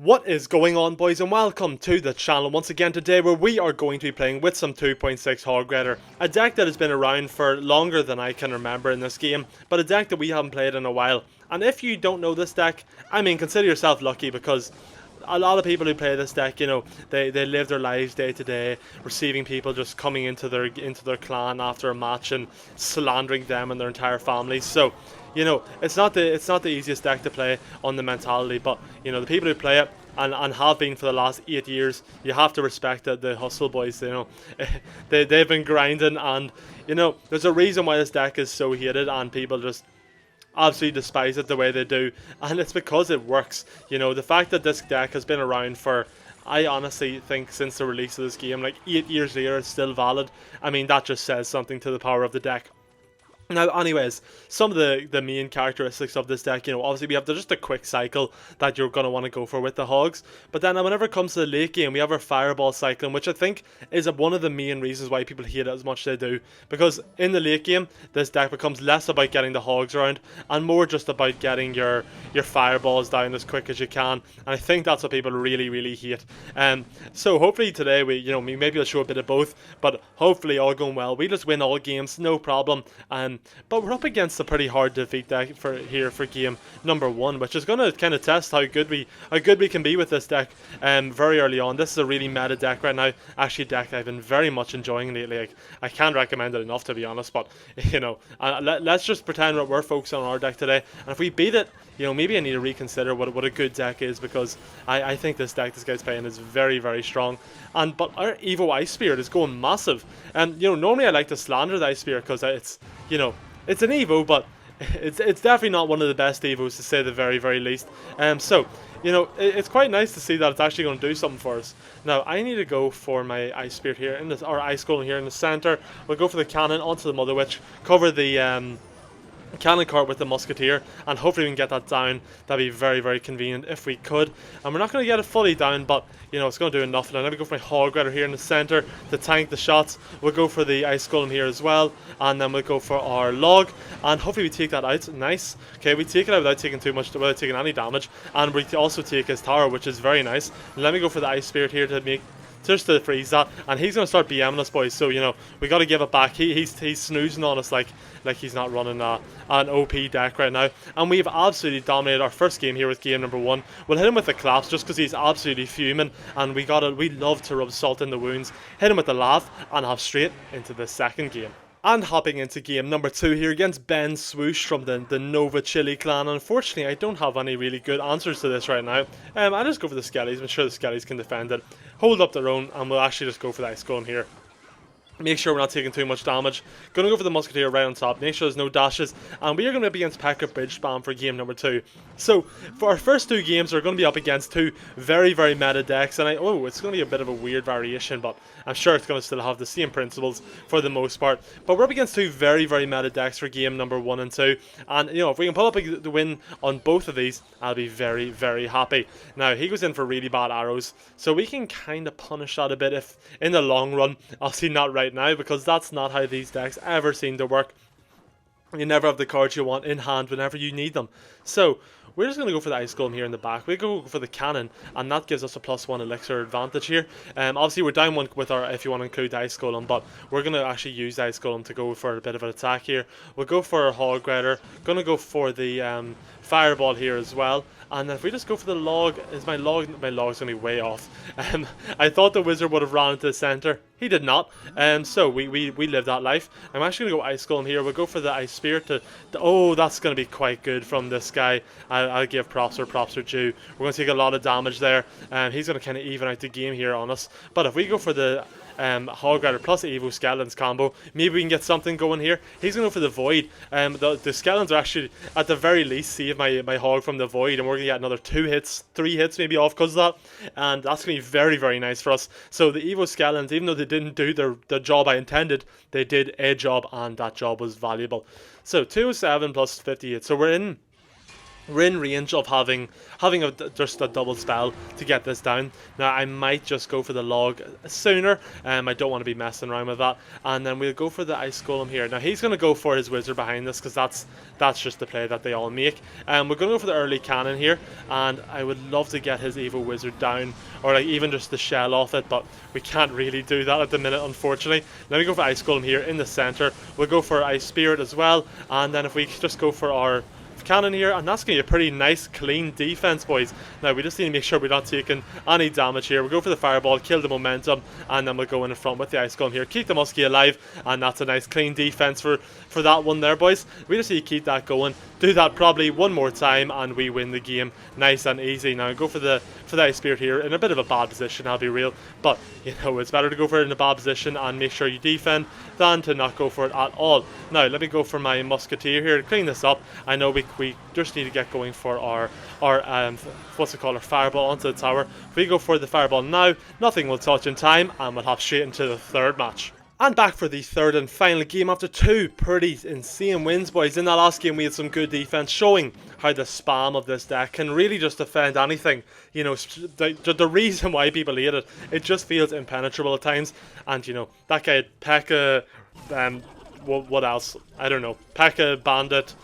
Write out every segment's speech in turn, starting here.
What is going on, boys, and welcome to the channel once again today, where we are going to be playing with some 2.6 Hog, a deck that has been around for longer than I can remember in this game, but a deck that we haven't played in a while. And if you don't know this deck, I mean, consider yourself lucky, because a lot of people who play this deck, they live their lives day to day, receiving people just coming into their clan after a match and slandering them and their entire families. So, it's not the easiest deck to play on the mentality, but the people who play it and have been for the last 8 years, you have to respect the hustle, boys. They've been grinding, and there's a reason why this deck is so hated, and people just absolutely despise it the way they do, and it's because it works. The fact that this deck has been around for, I honestly think, since the release of this game, like 8 years later, it's still valid. I mean, that just says something to the power of the deck. Now, anyways, some of the main characteristics of this deck, obviously we have just a quick cycle that you're going to want to go for with the Hogs. But then whenever it comes to the late game, we have our Fireball cycling, which I think is one of the main reasons why people hate it as much as they do. Because in the late game, this deck becomes less about getting the Hogs around and more just about getting your Fireballs down as quick as you can. And I think that's what people really, really hate. So hopefully today, maybe we'll show a bit of both, but hopefully all going well. We just win all games, no problem. But we're up against a pretty hard defeat deck for game number 1, which is going to kind of test how good we can be with this deck very early on. This is a really meta deck right now. Actually, a deck I've been very much enjoying lately. I can't recommend it enough, to be honest. But let's just pretend that we're focusing on our deck today, and if we beat it, maybe I need to reconsider what a good deck is, because I think this deck this guy's playing is very, very strong. But our Evo Ice Spirit is going massive. And normally I like to slander the Ice Spirit because it's an Evo, but it's definitely not one of the best Evos, to say the very, very least. So it's quite nice to see that it's actually going to do something for us. Now I need to go for my Ice Spirit here in this, or Ice Golem here in the center. We'll go for the cannon onto the Mother Witch, cover the cannon cart with the musketeer, and hopefully we can get that down. That'd be very, very convenient if we could. And we're not going to get it fully down, but it's going to do enough. Now let me go for my Hog Rider here in the center to tank the shots. We'll go for the Ice Golem here as well, and then we'll go for our log, and hopefully we take that out. Nice. Okay, we take it out without taking any damage, and we also take his tower, which is very nice. Let me go for the Ice Spirit here to make just to freeze that, and he's going to start BMing us, boys. So we got to give it back. He's snoozing on us like he's not running an OP deck right now. And we've absolutely dominated our first game here with game number 1. We'll hit him with the collapse just because he's absolutely fuming, and we love to rub salt in the wounds. Hit him with the laugh and hop straight into the second game. And hopping into game number 2 here against Ben Swoosh from the Nova Chili clan. Unfortunately, I don't have any really good answers to this right now. I'll just go for the Skellies. I'm sure the Skellies can defend it, hold up their own, and we'll actually just go for the Ice Golem here. Make sure we're not taking too much damage. Gonna go for the Musketeer right on top. Make sure there's no dashes. And we are going to be against Pecker Bridge Spam for game number 2. So, for our first 2 games, we're going to be up against 2 very, very meta decks. And it's going to be a bit of a weird variation, but I'm sure it's going to still have the same principles for the most part. But we're up against 2 very, very meta decks for game number 1 and 2. And, if we can pull up the win on both of these, I'll be very, very happy. Now, he goes in for really bad arrows, so we can kind of punish that a bit if, in the long run, I'll see not right now, because that's not how these decks ever seem to work. You never have the cards you want in hand whenever you need them. So we're just going to go for the Ice Golem here in the back. We go for the cannon, and that gives us a +1 elixir advantage here. Obviously we're down 1 with our, if you want to include the Ice Golem, but we're going to actually use the Ice Golem to go for a bit of an attack here. We'll go for our Hog Rider. Going to go for the Fireball here as well. And then if we just go for the log, my log's going to be way off. I thought the wizard would have ran into the center. He did not. So we live that life. I'm actually going to go Ice Golem here. We'll go for the Ice Spirit oh, that's going to be quite good from this guy. I'll give props where props are due. We're going to take a lot of damage there. He's going to kind of even out the game here on us. But if we go for the Hog Rider plus Evo Skeletons combo, maybe we can get something going here. He's going to go for the Void. The Skeletons are actually, at the very least, save my Hog from the Void, and we're going to get another 2 hits, 3 hits maybe off because of that, and that's going to be very, very nice for us. So the Evo Skeletons, even though they didn't do the job I intended, they did a job, and that job was valuable. So 207 plus 58, so we're in we're in range of having just a double spell to get this down. Now I might just go for the log sooner. I don't want to be messing around with that. And then we'll go for the ice golem here. Now he's going to go for his wizard behind this because that's just the play that they all make. We're going to go for the early cannon here, and I would love to get his evil wizard down, or like even just the shell off it, but we can't really do that at the minute, unfortunately. Let me go for ice golem here in the center. We'll go for ice spirit as well, and then if we just go for our cannon here, and that's going to be a pretty nice clean defense, boys. Now we just need to make sure we're not taking any damage here. We'll go for the fireball, kill the momentum, and then we'll go in front with the ice golem here, keep the muskie alive, and that's a nice clean defense for that one there, boys. We just need to keep that going, do that probably one more time, and we win the game nice and easy. Now go for the ice spirit here in a bit of a bad position, I'll be real, but you know, it's better to go for it in a bad position and make sure you defend than to not go for it at all. Now let me go for my musketeer here to clean this up. I know we just need to get going for our what's it called, our fireball onto the tower. If we go for the fireball now, nothing will touch in time, and we'll hop straight into the third match. And back for the third and final game after two pretty insane wins, boys. In that last game we had some good defense, showing how the spam of this deck can really just defend anything. You know, the reason why people hate it, it just feels impenetrable at times. And you know, that guy had P.E.K.K.A, what else? I don't know. P.E.K.K.A, Bandit,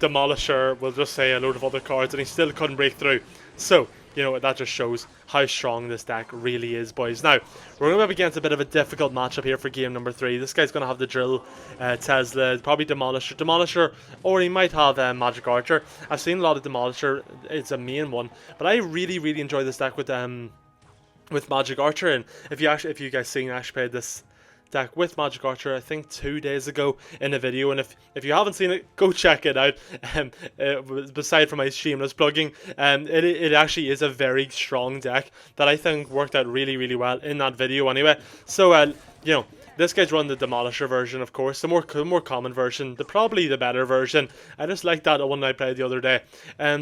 Demolisher, we'll just say a load of other cards, and he still couldn't break through. So, you know, that just shows how strong this deck really is, boys. Now, we're going to be up against a bit of a difficult matchup here for game number 3. This guy's going to have the drill, Tesla, probably Demolisher, or he might have Magic Archer. I've seen a lot of Demolisher, it's a main one, but I really enjoy this deck with Magic Archer. And if you guys seen, I actually played this deck with Magic Archer I think 2 days ago in a video, and if you haven't seen it, go check it out. Beside from my shameless plugging, it actually is a very strong deck that I think worked out really well in that video anyway. So you know, this guy's run the Demolisher version, of course, the more common version, probably the better version. I just like that one I played the other day.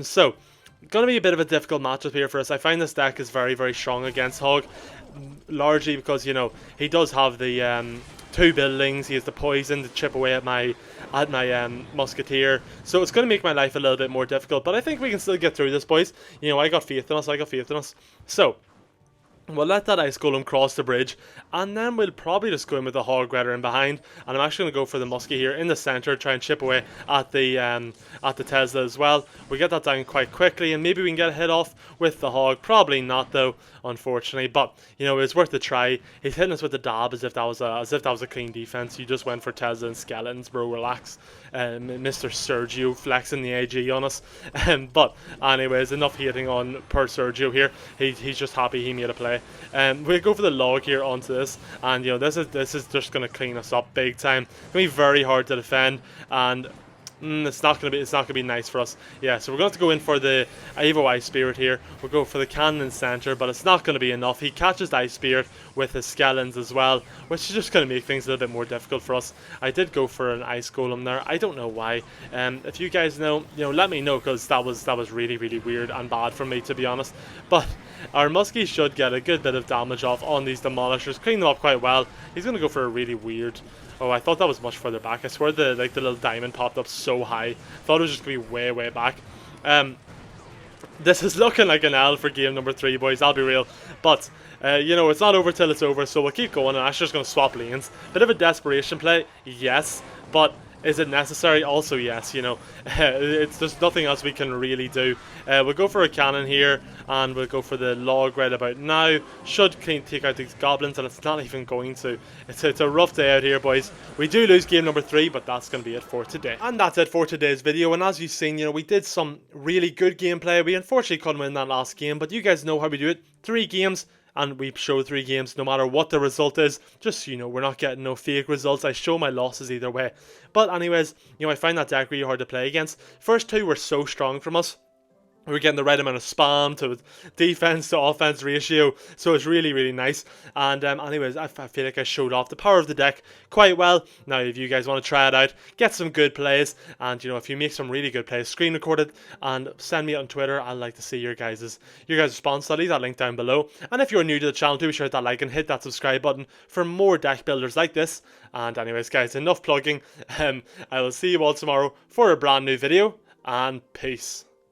So gonna be a bit of a difficult matchup here for us. I find this deck is very strong against Hog, largely because, you know, he does have the 2 buildings, he has the poison to chip away at my musketeer, so it's going to make my life a little bit more difficult, but I think we can still get through this, boys. You know, I got faith in us. So we'll let that ice golem cross the bridge, and then we'll probably just go in with the hog rider in behind, and I'm actually going to go for the muskie here in the center, try and chip away at the Tesla as well. We get that down quite quickly, and maybe we can get a hit off with the hog. Probably not though, unfortunately, but you know, it's worth a try. He's hitting us with the dab as if that was a clean defense. You just went for Tesla and skeletons, bro. Relax. Mr. Sergio flexing the AG on us. But anyways, enough hating on per Sergio here. He's just happy he made a play. We go for the log here onto this, and you know, this is just going to clean us up big time. It's going to be very hard to defend, and it's not going to be nice for us. Yeah, so we're going to go in for the Evo Ice Spirit here. We'll go for the cannon in center, but it's not going to be enough. He catches the Ice Spirit with his skeletons as well, which is just going to make things a little bit more difficult for us. I did go for an Ice Golem there. I don't know why. If you guys know, you know, let me know, because that was really weird and bad for me, to be honest. But our Muskie should get a good bit of damage off on these Demolishers, clean them up quite well. He's going to go for a really weird... Oh, I thought that was much further back. I swear the little diamond popped up so high. Thought it was just going to be way back. This is looking like an L for game number 3, boys, I'll be real. But, you know, it's not over till it's over, so we'll keep going, and I'm just going to swap lanes. Bit of a desperation play, yes, but is it necessary? Also yes, you know. There's nothing else we can really do. We'll go for a cannon here, and we'll go for the log right about now. Should take out these goblins, and it's not even going to. It's a rough day out here, boys. We do lose game number 3, but that's going to be it for today. And that's it for today's video, and as you've seen, you know, we did some really good gameplay. We unfortunately couldn't win that last game, but you guys know how we do it. 3 games. And we show 3 games no matter what the result is. Just so you know, we're not getting no fake results. I show my losses either way. But anyways, you know, I find that deck really hard to play against. First 2 were so strong from us. We were getting the right amount of spam to defense to offense ratio, so it's really nice. And anyways, I feel like I showed off the power of the deck quite well. Now, if you guys want to try it out, get some good plays, and you know, if you make some really good plays, screen record it and send me on Twitter. I'd like to see your guys' response. I'll leave that link down below. And if you're new to the channel, do be sure to hit that like and hit that subscribe button for more deck builders like this. And anyways, guys, enough plugging. I will see you all tomorrow for a brand new video, and peace.